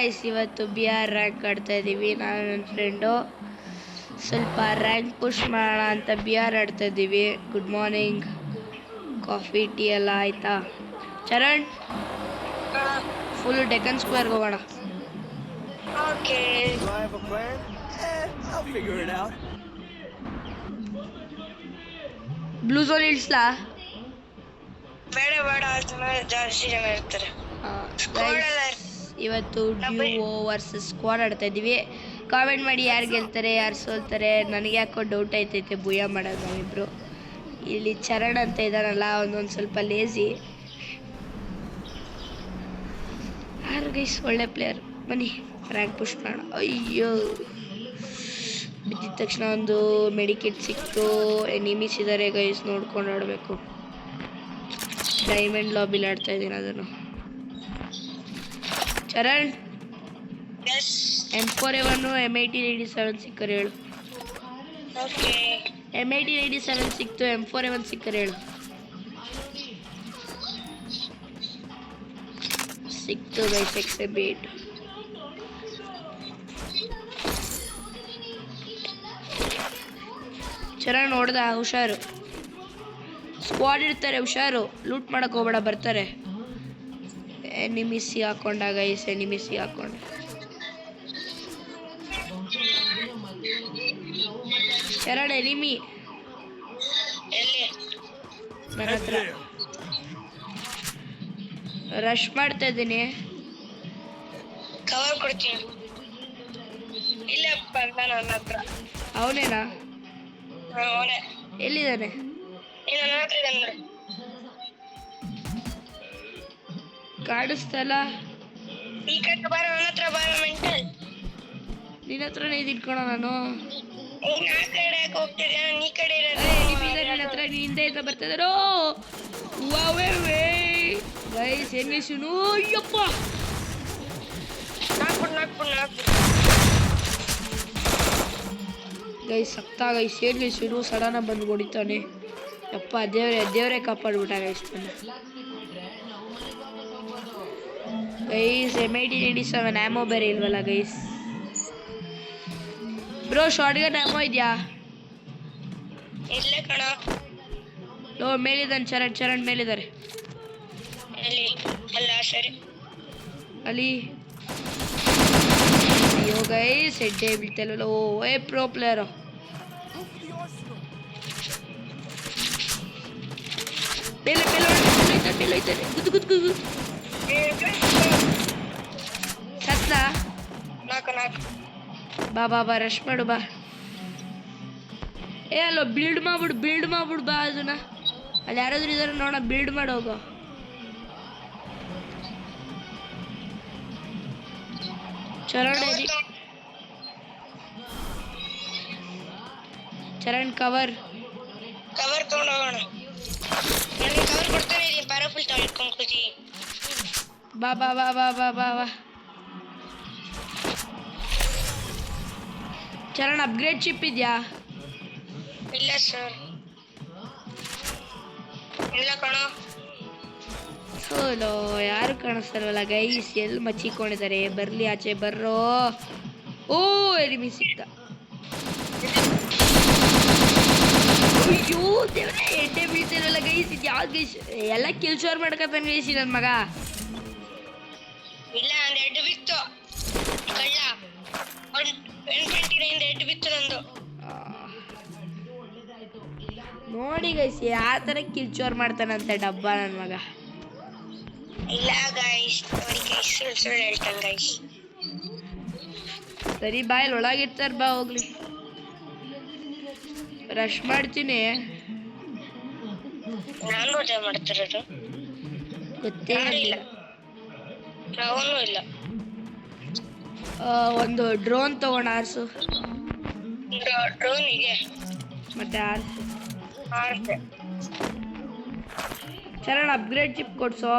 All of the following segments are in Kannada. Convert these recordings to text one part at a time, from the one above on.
ಗೈಸ್ ಇವತ್ತು BR ರ್ಯಾಂಕ್ ಆಡ್ತಾ ಇದ್ದೀವಿ. ನಾನು ನನ್ನ ಫ್ರೆಂಡು ಸ್ವಲ್ಪ ರ್ಯಾಂಕ್ ಪುಷ್ ಮಾಡೋಣ ಅಂತ BR ಆಡ್ತಾ ಇದ್ದೀವಿ. Good morning. ಕಾಫಿ ಟೀ ಎಲ್ಲ ಆಯ್ತಾ? ಚರಣ್ ಫುಲ್ ಡೆಕ್ಕನ್ ಸ್ಕ್ವೇರ್ಗೆ ಹೋಗೋಣ. ಬ್ಲೂ ಝೋನ್ ಇಳಿಸ್ಲಾ? ಬೇಡ ಬೇಡ, ಜಾಸ್ತಿ ಜನ ಇರ್ತಾರೆ. ಇವತ್ತು ಡ್ಯೂಒ ವರ್ಸಸ್ ಸ್ಕ್ವಾಡ್ ಆಡ್ತಾ ಇದ್ದೀವಿ. ಕಾಮೆಂಟ್ ಮಾಡಿ ಯಾರು ಗೆಲ್ತಾರೆ ಯಾರು ಸೋಲ್ತಾರೆ. ನನಗೆ ಯಾಕೋ ಡೌಟ್ ಆಯ್ತೈತೆ ಭೂಯ ಮಾಡೋದು ನಾವಿಬ್ರು. ಇಲ್ಲಿ ಚರಣ್ ಅಂತ ಇದ್ದಾನಲ್ಲ ಒಂದೊಂದು ಸ್ವಲ್ಪ ಲೇಜಿ. ಯಾರು ಗೈಸ್ ಒಳ್ಳೆ ಪ್ಲೇಯರ್, ಬನ್ನಿ ರ್ಯಾಂಕ್ ಪುಷ್ ಮಾಡೋಣ. ಅಯ್ಯೋ ಬಿದ್ದಿದ ತಕ್ಷಣ ಒಂದು ಮೆಡಿಕೇಟ್ ಸಿಕ್ತು. ಎನಿಮೀಸ್ ಇದ್ದಾರೆ ಗೈಸ್, ನೋಡ್ಕೊಂಡು ಆಡಬೇಕು. ಡೈಮಂಡ್ ಲಾಬಿಲಿ ಆಡ್ತಾ ಇದ್ದೀನಿ ಅದನ್ನು. ಚರಣ್ M4A1 M1887 ಸಿಕ್ಕರೆ ಹೇಳು. M1887 ಸಿಕ್ತು, M4A1 ಸಿಕ್ಕರೆ ಹೇಳು. ಸಿಕ್ತು ಗೈಸ್, XM8. ಚರಣ್ ನೋಡ್ದ, ಹುಷಾರು. ಸ್ಕ್ವಾಡ್ ಇರ್ತಾರೆ, ಹುಷಾರು. ಲೂಟ್ ಮಾಡಕ್ ಹೋಗ್ಬೇಡ, ಬರ್ತಾರೆ. ಎನಿಮಿಸಿ ಹಾಕೊಂಡ ಗೈಸ್, ಎನಿಮಿಸಿ ಹಾಕೊಂಡ. ಚರಣ್ ಎನಿಮಿ ನನ್ನ ಹತ್ರ. ರಶ್ ಮಾಡ್ತಾ ಇದ್ದೀನಿ. ಕವರ್ ಕೊಡ್ತೀನಿ. ಇಲ್ಲಪ್ಪ ನನ್ನ ಹತ್ರ. ಅವನೇನಾ? ಎಲ್ಲಿದ್ದಾನೆ? ಕಾಡಿಸ್ತಲ್ಲ. ಈ ಕಡೆ ಬಾರ, ನನ್ನ ಹತ್ರ ಬಾರ. ಮೆಂಟಲ್ ನಿನ್ನ ಹತ್ರನೇ ಇಟ್ಕೊಳ. ನಾನು ಆ ಕಡೆ ಹೋಗ್ತಿದ್ದೆ, ನೀ ಕಡೆ ನಿನ್ನ ಹತ್ರ ನಿಂದ ಇದ್ದ ಬರ್ತಿದಾರೋ. ವಾವೇ ಗೈಸ್ ಎನ್ನಿಸುನು. ಅಯ್ಯಪ್ಪ ಗೈಸ್ ಸಕ್ತ ಗೈಸ್. ಎನ್ನಿಸುನು ಸಡನ್ ಬಂದು ಹೊಡಿತಾನೆ. ಯಪ್ಪ ದೇವರೇ ಕಾಪಾಡ್ಬಿಟ್ಟ ಗೈಸ್ ನನ್ನ. ಗೈಸ್ M1887 ಆಮೋ ಬೇರೆ ಇಲ್ವಲ್ಲ ಗೈಸ್. ಬ್ರೋ ಶಾರ್ಟ್ ಗನ್ ಆಮೋ ಇದೆಯಾ? ಇಲ್ಲ ಕಣ. ಲೋ ಮೇಲಿದ್ದಾನೆ ಚರಣ್ ಮೇಲಿದ್ದಾರೆ. ಅಲ್ಲ ಸರಿ ಅಲ್ಲಿ. ಅಯ್ಯೋ ಗೈಸ್ ಹೆಡ್ಡೇ ಬೀಳ್ತಲ್ಲ. ಓ ಪ್ರೋ ಪ್ಲೇಯರು. ಗುದ್ದು ಸತ್ತ. ಬಾ ರಶ್ ಮಾಡು ಬಾ. ಅಲ್ಲೋ ಬಿಲ್ಡ್ ಮಾಡ್ಬಿಡು ಬಾ. ಅದನ್ನ ಅಲ್ಲಿ ಯಾರಾದ್ರೂ ಇದಾರೆ ನೋಡ, ಬಿಲ್ಡ್ ಮಾಡೋಗೋ. ಚರಣ್ ಕವರ್ ತಗೊಂಡು ಹೋಗೋಣ. ನನಗೆ ಕವರ್ ಕೊಡ್ತಾನೆ ಇದೀನಿ. ಪ್ಯಾರಾಫುಲ್ ತಗೊಂಡು ಕೂತಿ. ಬಾ. ಚರಣ್ ಅಪ್ಗ್ರೇಡ್ ಚಿಪ್ ಇದೆಯಾ? ಇಲ್ಲ ಸರ್, ಇಲ್ಲ ಕಣ. ಸೋಲೋ ಯಾರು ಕಾಣಿಸ್ತಾರಲ್ಲ ಗೈಸ್. ಎಲ್ಲಿ ಮಚ್ಚಿಕೊಂಡಿದ್ದಾರೆ? ಬರ್ಲಿ ಆಚೆ ಬರ್ರೋ. ಓ ಎನಿಮಿ ಸಿಕ್ತ. ಅಯ್ಯೋ ದೇವ್ರೆ, ಎಡ್ಡೆ ಬೀಳ್ತಿರಲ್ಲ ಗೈಸ್. ಇದು ಯಾವ್ದು ಗೈಸ್? ಎಲ್ಲ ಕಿಲ್ಚೋರ್ ಮಾಡ್ಕತಾನೆ ಗೈಸ್ ನನ್ನ ಮಗ. ಇಲ್ಲ, ಒಂದು ಹೆಡ್ ಬಿತ್ತು ಕಳ್ಳ. 129 ಹೆಡ್ ಬಿತ್ತು ನಂದು. ನೋಡಿ ಗೈಸ್ ಯಾವ ಥರ ಕಿಲ್ಚೋರ್ ಮಾಡ್ತಾನಂತೆ ಡಬ್ಬ ನನ್ನ ಮಗ. ಇಲ್ಲ ಗೈಸ್, ನೋಡಿ ಗೈಸ್, ಸುಳ್ಳು ಹೇಳ್ತಾನೆ ಗೈಸ್. ಸರಿ ಬಾಯಲ್ಲಿ ಒಳಗಿರ್ತಾರ, ಬಾ ಹೋಗ್ಲಿ. ರಶ್ ಮಾಡ್ತೀನಿ. ನಾನು ರಜೆ ಮಾಡ್ತಿರೋದು ಗೊತ್ತೇ ಇಲ್ಲ. ಅವನು ಇಲ್ಲ. ಒಂದು ಡ್ರೋನ್ ತಗೊಂಡು ಆರಿಸು. ಡ್ರೋನ್ ಇದೆ ಮತ್ತೆ ಆರ್ಸೆ. ಚರಣ್ ಅಪ್ಗ್ರೇಡ್ ಚಿಪ್ ಕೊಡ್ಸೋ.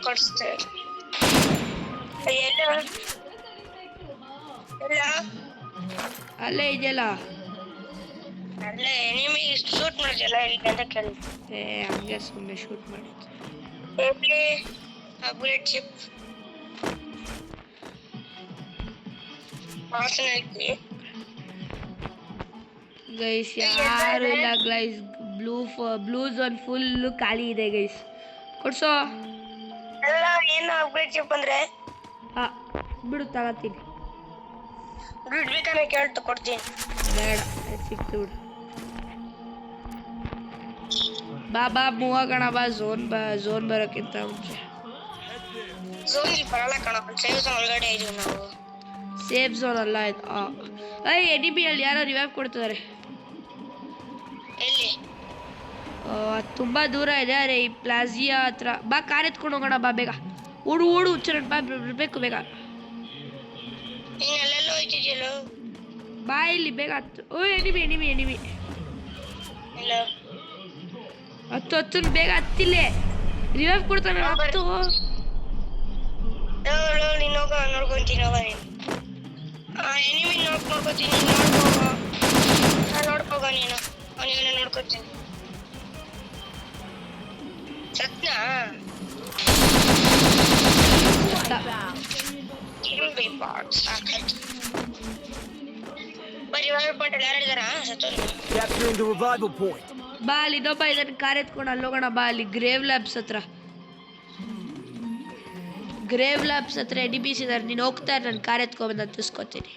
ಕೊಡಿಸ್ತೇವೆ. ಅಲ್ಲೇ ಇದೆಯಲ್ಲ. ಅಲ್ಲೇ ಎನಿಮಿ ಶೂಟ್ ಮಾಡಿದಲ್ಲ ಇಲ್ಲಿ ಅಂತ ಕೇಳಿ. ಹಂಗೆ ಸುಮ್ಮನೆ ಶೂಟ್ ಮಾಡಿದ್ದು. ಅಪ್ಗ್ರೇಡ್ ಚಿಪ್ ಗೈಸ್ ಯಾರು ಇಲ್ಲ ಗೈಸ್. ಬ್ಲೂ ಝೋನ್ ಫುಲ್ ಖಾಲಿ ಇದೆ ಗೈಸ್. ಕೊಡ್ಸೋ. ಎಲ್ಲ ಏನು ಅಪ್ಗ್ರೇಡ್ ಚಿಪ್ ಅಂದ್ರೆ ಬಿಡು ತಗೋತೀನಿ. ಬಿಡ್ಬೇಕಾದ್ರೆ ಕೇಳ್ತು ಕೊಡ್ತೀನಿ. ಬೇಡ ಸಿಕ್ತು ಬಿಡು. ಬಾ ಮೂವ್ ಆಗೋಣ ಬಾ. ಝೋನ್ ಬರೋಕ್ಕಿಂತ ಮುಂಚೆ. ಝೋನ್ಗೆ ಬರಲ್ಲ ಕಣ, ಸೇಫ್ ಝೋನ್ ಒಳಗಡೆ ಇದೀವಿ ನಾವು. ಸೇಫ್ ಝೋನ್ ಅಲ್ಲ ಇದು. ಎನಿಮಿ ಅಲ್ಲಿ ಯಾರೋ ರಿವೈವ್ ಕೊಡ್ತಿದ್ದಾರೆ. ಎಲ್ಲಿ? ತುಂಬಾ ದೂರ ಇದೆ. ಅರೆ ಈ ಪ್ಲಾಜಿಯಾ ಹತ್ರ ಬಾ. ಕಾರ್ ಎತ್ಕೊಂಡು ಹೋಗೋಣ ಬಾ ಬೇಗ. ಓಡು ಚರಣ್ ಬಾ. ಬೇಕು ಬೇಗ. ನೀನು ಅಲ್ಲೆಲ್ಲೋ ಹೋಯ್ತಿದ್ಯಲ್ಲ. ಬಾ ಇಲ್ಲಿ ಬೇಗ. ಎನಿಮಿ ಇಲ್ಲ ಹತ್ತು ಬೇಗ ಹತ್ತಿಲ್ಲೇ. ರಿವೈವ್ ಕೊಡ್ತಾನೆ. ಹತ್ತು. ನೀನು ಹೋಗ, ನೋಡ್ಕೊಂತೀನಿ ಹೋಗ. ನೀನು ಎನಿಮಿ ನೋಡ್ಕೊತೀನಿ. ನೋಡ್ಕೋಗ ನೀನು. ಅವನಿಗೆ ನೋಡ್ಕೊತೀನಿ. ಸತ್ನಾ ಸಾಕಾಯ್ತು. ಬರೀ ಪಾಯಿಂಟ್ ಅಲ್ಲಿ ಯಾರಿದಾರ ಸತ್ತೋರು. ಬಾ ಅಲ್ಲಿ ಇನ್ನೊಬ್ಬ ಇದನ್ನ ಕಾರ್ ಎತ್ಕೊಂಡು ಅಲ್ಲಿ ಹೋಗೋಣ ಬಾ. ಅಲ್ಲಿ ಗ್ರೇವ್ ಲ್ಯಾಬ್ಸ್ ಹತ್ರ ಎನಿಮೀಸ್ ಇದಾರೆ. ನೀನು ಹೋಗ್ತಾ ನಾನು ಕಾರ್ ಎತ್ಕೊಂಡ್ಬಂದು ನಾನು ತಿಸ್ಕೊತೀನಿ.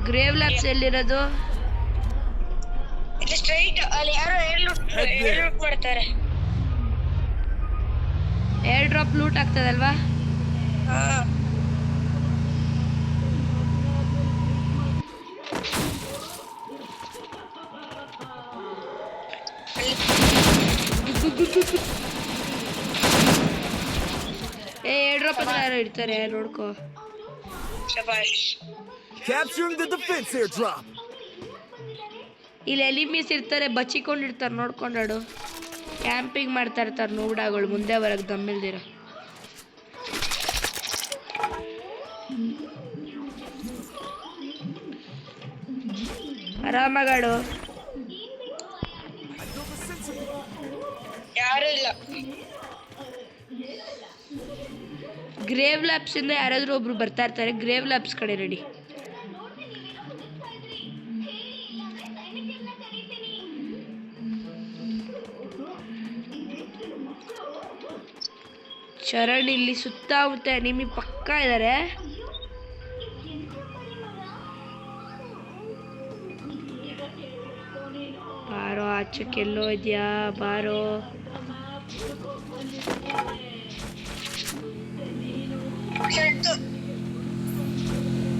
ಗ್ರೇವ್ ಲ್ಯಾಬ್ಸ್ ಎಲ್ಲಿರೋದು? ಇಲ್ಲಿ ಸ್ಟ್ರೈಟ್ ಅಲ್ಲಿ ಯಾರೋ ಏರ್ ಮಾಡ್ತಾರೆ. ಏರ್ ಡ್ರಾಪ್ ಲೂಟ್ ಆಗ್ತದಲ್ವಾ? ಏರ್ ಡ್ರಾಪ್ ಹತ್ರ ಯಾರೋ ಇರ್ತಾರೆ, ನೋಡ್ಕೋ. ಇಲ್ಲಿ ಎನಿಮೀಸ್ ಇರ್ತಾರೆ, ಬಚ್ಚಿಕೊಂಡಿರ್ತಾರೆ, ನೋಡ್ಕೊಂಡಾಡು. ಕ್ಯಾಂಪಿಂಗ್ ಮಾಡ್ತಾ ಇರ್ತಾರೆ ನೋಡಾಗಳು. ಮುಂದೆ ಬರಕ್ ದಮ್ಮಿಲ್ದಿರ. ಆರಾಮಾಗಾಡು. ಯಾರು ಇಲ್ಲ. ಗ್ರೇವ್ ಲ್ಯಾಬ್ಸ್ ಇಂದ ಯಾರಾದ್ರೂ ಒಬ್ರು ಬರ್ತಾ ಇರ್ತಾರೆ. ಗ್ರೇವ್ ಲ್ಯಾಬ್ಸ್ ಕಡೆ ರೆಡಿ. ಚರಣ್ ಇಲ್ಲಿ ಸುತ್ತಮುತ್ತ ಎನಿಮಿ ಪಕ್ಕ ಇದ್ದಾರೆ. ಬಾರೋ ಆಚೆಕ್ಕೆಲ್ಲೋ ಇದೆಯಾ? ಬಾರೋ.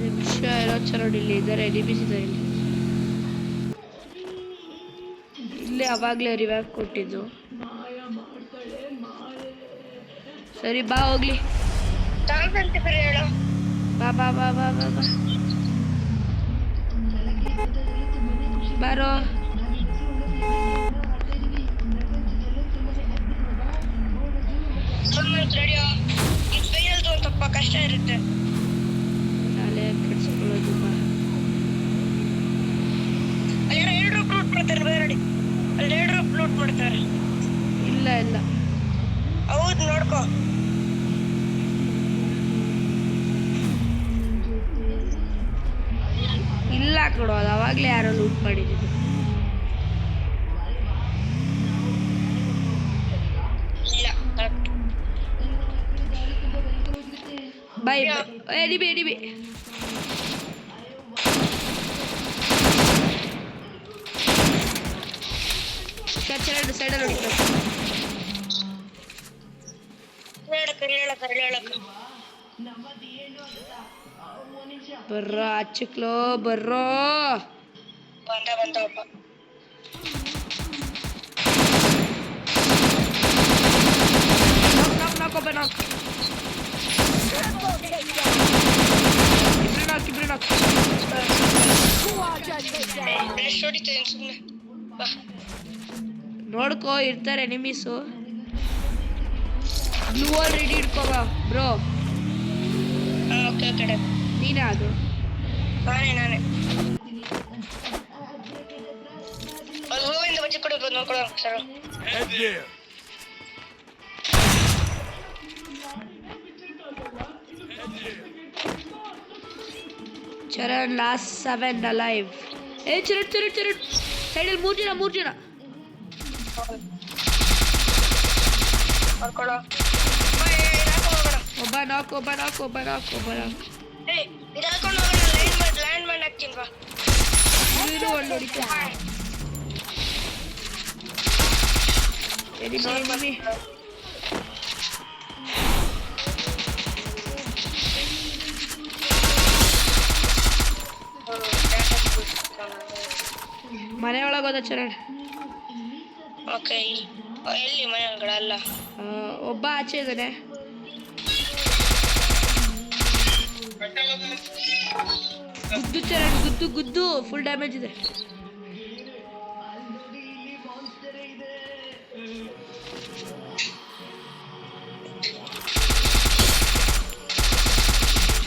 ನಿಮಿಷ ಇರೋ. ಚರಣ್ ಇಲ್ಲಿ ಇದ್ದಾರೆ, ಎನಿಮೀಸ್ ಇದ್ದಾರೆ ಇಲ್ಲಿ. ಇಲ್ಲೇ ಅವಾಗಲೇ ರಿವೈವ್ ಕೊಟ್ಟಿದ್ದು. ಸರಿ ಬಾ ಹೋಗ್ಲಿ. ಬಾ ಬಾರೋ. ಸ್ವಲ್ಪ ಕಷ್ಟ ಇರುತ್ತೆ. ತಲೆ ಕೆಡ್ಸ್ಕೊಳ್ಳೋದು ಬಾ. ಅಲ್ಲಿ ಲೂಟ್ ಮಾಡ್ತಾರೆ ಬೇರೆ. ಅಲ್ಲಿ ಲೂಟ್ ಮಾಡ್ತಾರೆ. ಇಲ್ಲ ಹೌದು, ನೋಡ್ಕೋ. ಇಲ್ಲ ಕೊಡು, ಅದು ಅವಾಗಲೇ ಯಾರೋ ಲೂಟ್ ಮಾಡಿದ್ದು. By enemy. ಸೈಡಲ್ಲಿ ಹೊಡಿತಾರೆ. ಬರ್ರೋ ಆಚಕ್ಲೋ ಬರ್ರೋ. ಬಂದಪ್ಪ. ನೋಡ್ಕೋ ಇರ್ತಾರೆ ಎನಿಮೀಸು. ಬ್ಲೂ ವಾಲ್ ರೆಡಿ ಇಟ್ಕೋ ಬ್ರೋ. ನೀನೇ ಅದು. ನಾನೇ ಅದು ಹೂವಿಂದ ಬಚ್ಚಿ ಕೊಡೋದು ನೋಡ್ಕೊಳ್ಳೋ sir. Charan last 7 alive. Charan ಸೈಡಲ್ಲಿ 3 ಜನ ಒಬ್ಬ ನಾಕ್. ಇವ್ರು ಒಂದು ಹೊಡಿತಾರೆ. enemy. ಮನೆ ಒಳಗೆ ಹೋದ ಚರಣ್. ಓಕೆ, ಎಲ್ಲಿ ಮನೆ ಒಳಗಡೆ ಅಲ್ಲ, ಒಬ್ಬ ಆಚೆ ಇದ್ದಾನೆ. ಗುದ್ದು ಚರಣ್, ಗುದ್ದು ಫುಲ್ ಡ್ಯಾಮೇಜ್ ಇದೆ.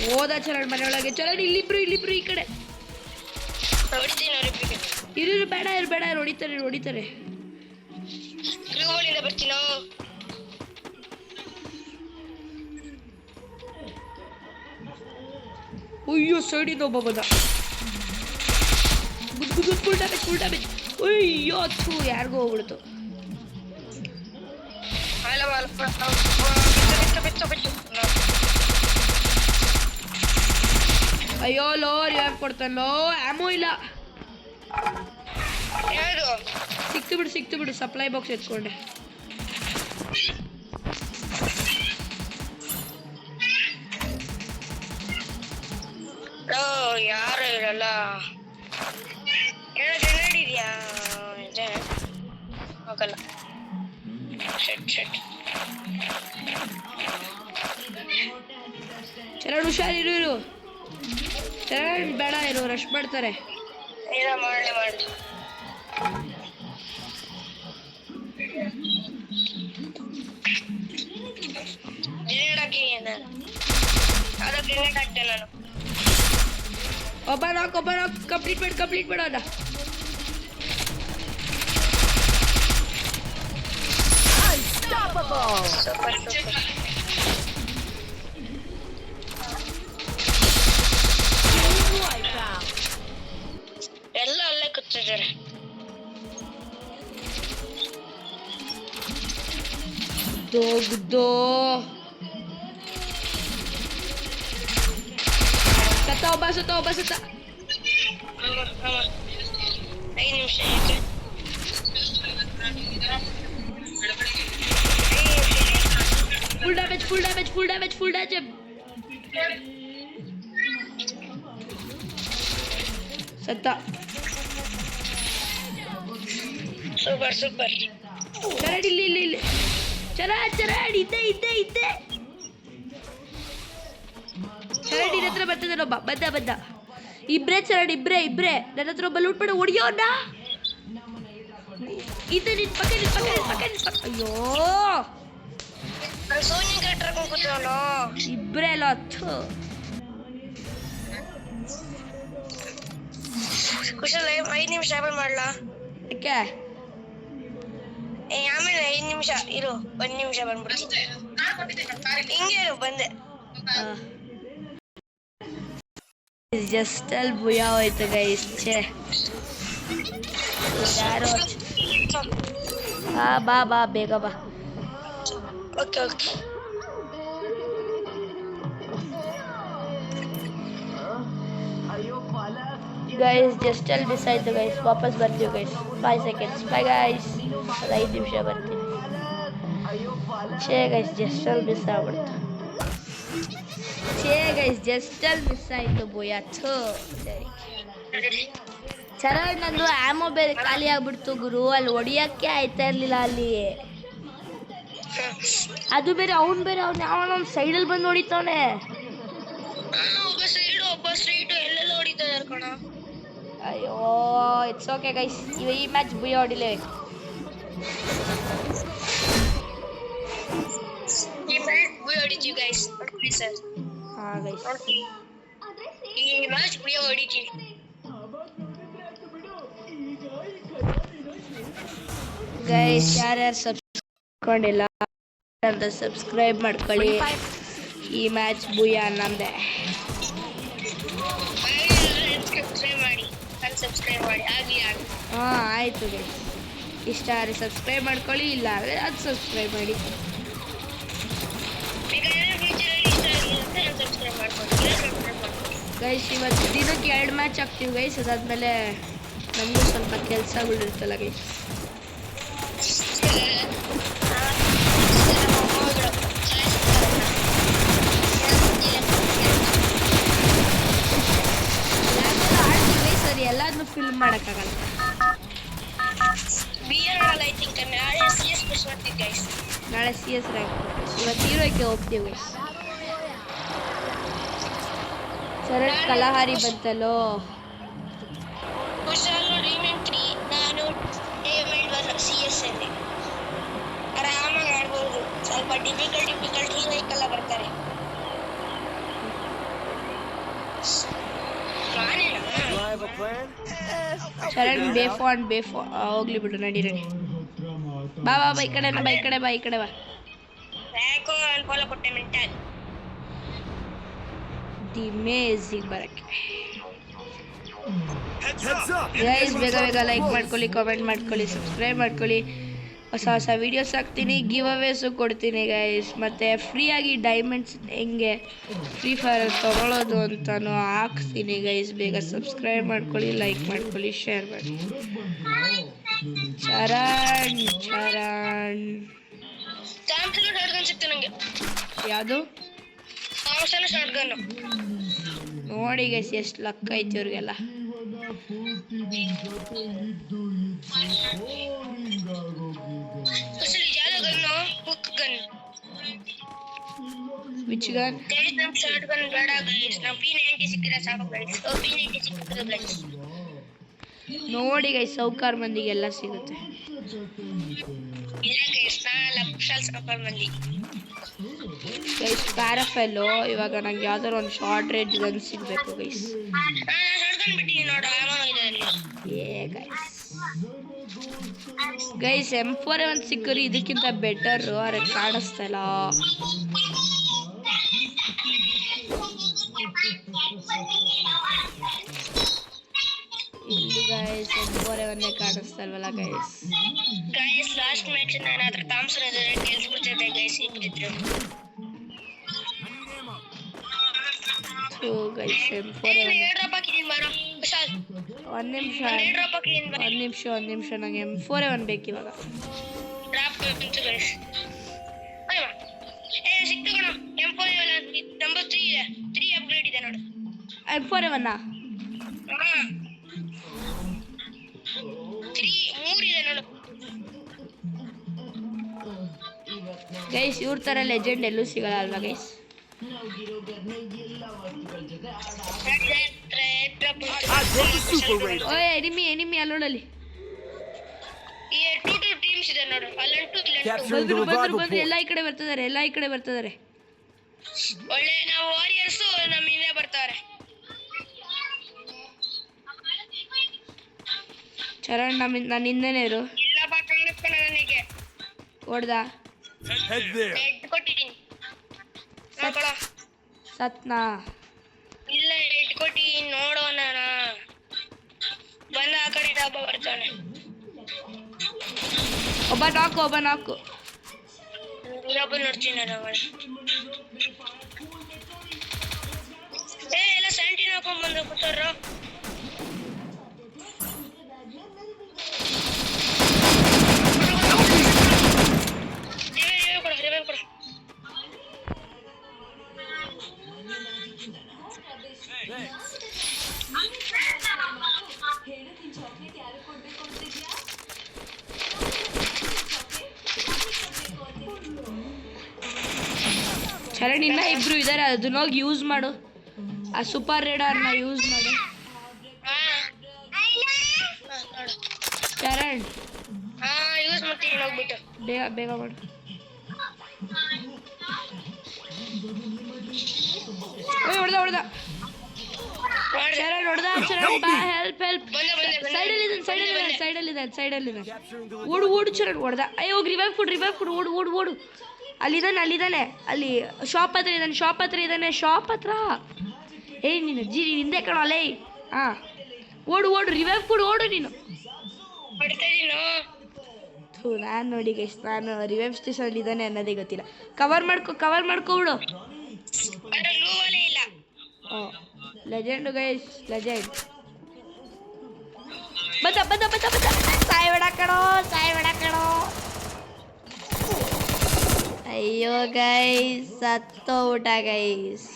ಹೋದ ಚರಣ್ ಮನೆ ಒಳಗೆ. ಚರಣ್ ಇಲ್ಲಿಬ್ರು ಈ ಕಡೆ ಇರು. ಬೇಡ ಹೊಡಿತಾರೆ. ಬರ್ತೀನೋ. ಅಯ್ಯೋ ಸೈಡಿಂದ ಒಬ್ಬ ಬಂದ. ಗುದ್ದು ಫುಲ್ ಡ್ಯಾಮೇಜ್. ಅಯ್ಯೋ ಥೂ, ಯಾರಿಗೂ ಹೋಗ್ಬಿಡ್ತು. ಅಯ್ಯೋ ಲೋ ರಿವೈವ್ ಕೊಡ್ತಾನೋ. ಆಮೋ ಇಲ್ಲ. ಸಿಕ್ತು ಬಿಡು ಸಪ್ಲೈ ಬಾಕ್ಸ್ ಎತ್ಕೊಂಡೆ. ಯಾರು ಇರಲ್ಲ. ಗ್ರೆನೇಡ್ ಇದೆಯಾ? ಹೋಗಲ್ಲ. ಚರಣ್ ಹುಷಾರಿರು. ಚರಣ್ ಬೇಡ ಇರು, ರಶ್ ಮಾಡ್ತಾರೆ. ಮಾಡಿ ಗ್ರೆನೇಡ್ ಹಾಕ್ತೆ ನಾನು. ಒಬ್ಬ ನಾಕ್ ಕಂಪ್ಲೀಟ್ ಮಾಡೋಣ. ಸೂಪರ್. ಎಲ್ಲ ಅಲ್ಲೇ ಕೂತಿದ್ದಾರೆ. ಗುದ್ದೋ ಸತ್ತ. 5 ನಿಮಿಷ. Full damage. ಸತ್ತ. ಸೂಪರ್. ಚರಣ್ ಇಲ್ಲಿ. ಚರಣ್ ಇದ್ದೆ. ಚರಣ್ ನಿನ್ನ ಹತ್ರ ಬರ್ತಿದ್ದಾನೊಬ್ಬ. ಬಂದ. ಇಬ್ರೇ ಚರಣ್, ಇಬ್ರೇ. ನನ್ನ ಹತ್ರ ಒಬ್ಬ ಲೂಟ್ ಮಾಡಿ ಹೊಡಿಯೋಣ. ಇದು ನಿನ್ ಪಕ್ಕ. ಅಯ್ಯೋ ಸೋನಿ ಕ್ಯಾರೆಕ್ಟರ್ ಕೂತ್ಕೊಳ್ಳೋ. ಇಬ್ರೇ ಅಲ್ಲ. ಕುಶಲ್ 5 ನಿಮಿಷ ಆಮೇಲೆ ಮಾಡ್ಲಾ? ಯಾಕೆ? ಆಮೇಲೆ 5 ನಿಮಿಷ ಇರು. 1 ನಿಮಿಷ ಬಂದ್ಬಿಡ್ತೀನಿ. ಹಿಂಗೆ ಇರು, ಬಂದೆ. ಜಸ್ಟ್ ಅಲ್ಲಿ ಭೂಯ ಹೋಯ್ತು ಗೈಸ್. ಬಾ ಬೇಗ ಬಾ. ಓಕೆ. ಗೈಸ್ ಜಸ್ಟ್ ಅಲ್ಲಿ ಮಿಸ್ ಆಯ್ತು ಗೈಸ್. ವಾಪಸ್ ಬರ್ತೀವಿ ಗೈಸ್. 5 ಸೆಕೆಂಡ್ಸ್. Bye guys. 5 ನಿಮಿಷ ಬರ್ತೀನಿ. ಗೈಸ್ ಜಸ್ಟ್ ಅಲ್ಲಿ ಮಿಸ್ ಆಗ್ಬಿಡ್ತು. ಗೈಸ್ ಜಸ್ಟ್ ಅಲ್ಲಿ ಮಿಸ್ ಆಯ್ತು ಭೂಯ. ಚರಣ್ ನಂದು ಆಮೋ ಬೇರೆ ಖಾಲಿ ಆಗ್ಬಿಡ್ತು ಗುರು. ಅಲ್ಲಿ ಹೊಡಿಯಕ್ಕೆ ಆಯ್ತಾ ಇರ್ಲಿಲ್ಲ ಅಲ್ಲಿ. ಅದು ಬೇರೆ ಅವ್ನು ಯಾವನ ಸೈಡಲ್ಲಿ ಬಂದು ಹೊಡಿತಾವನೆ. ಒಬ್ಬ ಸ್ಟ್ರೈಟ್ ಎಲ್ಲೆಲ್ಲ ಹೊಡಿತಾ ಇದ್ದಾರೆ ಕಣ. ಅಯ್ಯೋ ಇಟ್ಸ್ ಓಕೆ ಗೈಸ್. ಈ ಮ್ಯಾಚ್ ಭೂಯ ಹೊಡಿಲೇಬೇಕು. ಹೊಡಿತೀವಿ ಗೈಸ್. ಸರ್ ಗೈಸ್ ಈ ಮ್ಯಾಚ್ ಭೂಯ ಹೊಡಿತೀವಿ. ಗೈಸ್ ಯಾರ್ಯಾರು ಸಬ್ಸ್ಕ್ರೈಬ್ ಅಂತ ಸಬ್ಸ್ಕ್ರೈಬ್ ಮಾಡ್ಕೊಳ್ಳಿ. ಈ ಮ್ಯಾಚ್ ಭೂಯ ನಮ್ದೆ. ಸಬ್ಸ್ಕ್ರೈಬ್ ಮಾಡಿ ಆಗಲಿ ಹಾಂ ಆಯಿತು ಗೈಸ್. ಇಷ್ಟ ಆದರೆ ಸಬ್ಸ್ಕ್ರೈಬ್ ಮಾಡ್ಕೊಳ್ಳಿ, ಇಲ್ಲ ಅಂದರೆ ಅದು ಸಬ್ಸ್ಕ್ರೈಬ್ ಮಾಡಿ. ಸಬ್ಸ್ಕ್ರೈಬ್ ಮಾಡ್ಕೊಂಡು ಗೈಸ್ ಇವತ್ತು ದಿನಕ್ಕೆ 2 ಮ್ಯಾಚ್ ಆಗ್ತೀವಿ ಗೈಸ್. ಅದಾದಮೇಲೆ ನಮಗೂ ಸ್ವಲ್ಪ ಕೆಲಸಗಳಿರುತ್ತಲ್ಲ ಗೈಸ್. ಸರಿ ಎಲ್ಲಾದ್ರೂ ಫಿಲ್ಮ್ ಮಾಡೋಕ್ಕಾಗಲ್ಲ. ನಾಳೆ CS ರ್ಯಾಂಕ್. ಇವತ್ತು ಹೀರೋಕ್ಕೆ ಹೋಗ್ತೀವಿ ಗೈಸ್. ಶರತ್ ಕಲಹಾರಿ ಬಂತಲ್ಲೋ. ನಾನು CS ಅಲ್ಲಿ ಆರಾಮಾಗಿ ಆಡ್ಬೋದು. ಸ್ವಲ್ಪ ಡಿಫಿಕಲ್ಟ್ ಹೀರೋಯ್ಕೆಲ್ಲ ಬರ್ತಾರೆ. ಶರಣ್ ಬೇಫಾನ್ ಹೋಗ್ಲಿ ಬಿಡು. ನಡಿ ಬಾ ಬಾ ಬಾ, ಈ ಕಡೆ ಬಾ, ಈ ಕಡೆ ಬಾ, ಈ ಕಡೆ ಬಾ. ಯಾಕೋ ಅನ್ಫಾಲೋ ಕೊಟ್ಟೆ ಮೆಂಟಲ್. ದಿ ಮೇಜಿಂಗ್ ಬರಕ್ಕೆ ಗೈಸ್. ಬೇಗ ಬೇಗ ಲೈಕ್ ಮಾಡ್ಕೊಳ್ಳಿ, ಕಾಮೆಂಟ್ ಮಾಡ್ಕೊಳ್ಳಿ, ಸಬ್ಸ್ಕ್ರೈಬ್ ಮಾಡ್ಕೊಳ್ಳಿ. ಹೊಸ ಹೊಸ ವೀಡಿಯೋಸ್ ಹಾಕ್ತೀನಿ, ಗಿವ್ ಅವೇಸು ಕೊಡ್ತೀನಿ ಗೈಸ್. ಮತ್ತು ಫ್ರೀಯಾಗಿ ಡೈಮಂಡ್ಸ್ ಹೆಂಗೆ ಫ್ರೀ ಫೈರ್ ತೊಗೊಳ್ಳೋದು ಅಂತಲೂ ಹಾಕ್ತೀನಿ ಗೈಸ್. ಬೇಗ ಸಬ್ಸ್ಕ್ರೈಬ್ ಮಾಡ್ಕೊಳ್ಳಿ, ಲೈಕ್ ಮಾಡ್ಕೊಳ್ಳಿ, ಶೇರ್ ಮಾಡಿ. ಚರಣ್ ಯಾವುದು ನೋಡಿ ಗೈಸ್, ಎಷ್ಟು ಲಕ್ ಐತಿ ಇವ್ರಿಗೆಲ್ಲ. Which gun? ನೋಡಿ ಗೈಸ್, ಸೌಕಾರ್ ಮಂದಿಗೆಲ್ಲ ಸಿಗುತ್ತೆ. ಗೈಸ್ ಪ್ಯಾರಾಫೆಲ್ಲು. ಇವಾಗ ನಂಗೆ ಯಾವ್ದಾರು ಒಂದು ಶಾರ್ಟ್ ರೇಂಜ್ ಗನ್ ಸಿಗಬೇಕು ಗೈಸ್. ಗೈಸ್ M4 ಸಿಕ್ಕರಿ ಇದಕ್ಕಿಂತ ಬೆಟರ್. ಅರೆ ಕಾಣಿಸ್ತಾ ಇಲ್ಲ. ಇಲ್ಲಿ ಗೈಸ್ M4 ಕಾಣಿಸ್ತಾ ಇಲ್ವಲ್ಲ ಗೈಸ್. ಲಾಸ್ಟ್ ಮ್ಯಾಚ್ ನಾನು ಅದ್ರ ಥಾಮ್ಸನ್ ಎದುರು ಗೆಲ್ಸ್ಬಿಡ್ತಿದ್ದೆ ಗೈಸ್. ಇಬ್ರಿದ್ರು ಗೈಸ್ M4 ಒಂದು ನಿಮಿಷ ನಂಗೆ M4 ಬೇಕು ಇವಾಗ. M4 guys. ಇವ್ರ ಥರ ಲೆಜೆಂಡ್ ಎಲ್ಲೂ ಸಿಗಲ್ಲ ಅಲ್ವಾ ಗೈಸ್? ಓಯ್ ಎನಿಮಿ ಅಲ್ಲೋಡಲ್ಲಿ ಬಂದ್ರು. ಎಲ್ಲ ಈ ಕಡೆ ಬರ್ತಿದ್ದಾರೆ. ಒಳ್ಳೆ ನಾವು ವಾರಿಯರ್ಸ್ ನಮ್ಮ ಹಿಂದೆ ಬರ್ತಾರೆ. ಚರಣ್ ನನ್ನ ಹಿಂದೆನೇ ಇರು. ಹೊಡ್ದ ಸತ್ನಾ? ಇಲ್ಲ ಇಟ್ಕೊಟ್ಟಿ ನೋಡೋಣ. ಬಂದ ಆ ಕಡೆ ಡಬ್ಬ ಬರ್ತಾನೆ. ಒಬ್ಬ ನಾಕು ಇನ್ನೊಬ್ಬ ನೋಡ್ತೀನಿ ನಾನು. ಎಲ್ಲ ಸ್ಯಾಂಟಿನ ಹಾಕೊಂಡ್ ಬಂದು ಕೂತಾರ. ಚರಣ್ ಇನ್ನ ಇಬ್ರು ಇದಾರೆ, ಅದನ್ನ ಹೋಗಿ ಯೂಸ್ ಮಾಡು. ಆ ಸೂಪರ್ ರೇಡರ್ನ ಯೂಸ್ ಮಾಡು ಚರಣ್. ಯೂಸ್ ಮಾಡ್ತೀನಿ ಹೋಗ್ಬಿಟ್ಟು. ಬೇಗ ಮಾಡು. ಹೊಡೆದ ಚರಣ್ ಹೊಡೆದ. ಚರಣ್ ಬಾ, ಹೆಲ್ಪ್. ಸೈಡಲ್ಲಿ ಓಡು ಚರಣ್ ಹೊಡೆದ. ಅಯ್ಯೋ ರಿವೈವ್ ಕೊಡು. ಓಡು. ಅಲ್ಲಿದ್ದಾನೆ. ಅಲ್ಲಿ ಶಾಪ್ ಹತ್ರ ಇದ್ದಾನೆ. ಏಯ್ ನೀನು ಹಿಂದೆ ಕಣೋ ಅಲ್ಲೇ. ಓಡು ಓಡು ರಿವೈವ್ ಕೊಡು ಓಡು ನೀನು. ಹೊಡ್ತಾ ಇದೀನೋ. ನಾನು ನೋಡಿ ಗೈಸ್, ನಾನು ರಿವೈವ್ ಸ್ಟೇಷನ್ ಇದ್ದಾನೆ ಅನ್ನೋದೇ ಗೊತ್ತಿಲ್ಲ. ಕವರ್ ಮಾಡ್ಕೊಬಿಡು. ಅದ್ರಲ್ಲಿ ಗ್ಲೂವಲ್ಲೇ ಇಲ್ಲ. Legend guys, legend. ಬತ್ತ ಸಾಯ್ಬೇಡ ಕಣೋ. ಅಯ್ಯೋ ಗೈಸ್, ಸತ್ತೋಗ್ಬಿಟ್ಟ ಗೈಸ್.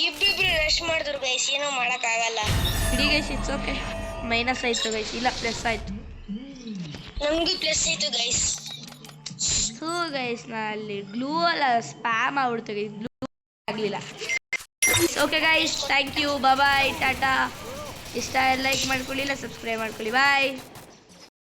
ಇಬ್ಬಿಬ್ರು ರಶ್ ಮಾಡಿದ್ರು ಗೈಸ್, ಏನೋ ಮಾಡಕ್ಕಾಗಲ್ಲ. ಇಡೀ ಗೈಸ್, ಇಟ್ಸ್ ಓಕೆ. ಮೈನಸ್ ಆಯ್ತು ಗೈಸ್, ಇಲ್ಲ ಪ್ಲಸ್ ಆಯ್ತು. ನಮಗೂ ಪ್ಲಸ್ ಆಯ್ತು ಗೈಸ್. ಗೈಸ್, ನಾ ಅಲ್ಲಿ ಗ್ಲೂ ಅಲ್ಲ ಸ್ಪ್ಯಾಮ್ ಆಗ್ಬಿಡ್ತು ಗೈಸ್, ಗ್ಲೂ ಆಗಲಿಲ್ಲ. ಓಕೆ ಗೈಸ್, ಥ್ಯಾಂಕ್ ಯು, ಬಾಯ್, ಟಾಟಾ. ಇಷ್ಟ ಲೈಕ್ ಮಾಡ್ಕೊಳ್ಳಿ, ಇಲ್ಲ ಸಬ್ಸ್ಕ್ರೈಬ್ ಮಾಡ್ಕೊಳ್ಳಿ, ಬಾಯ್.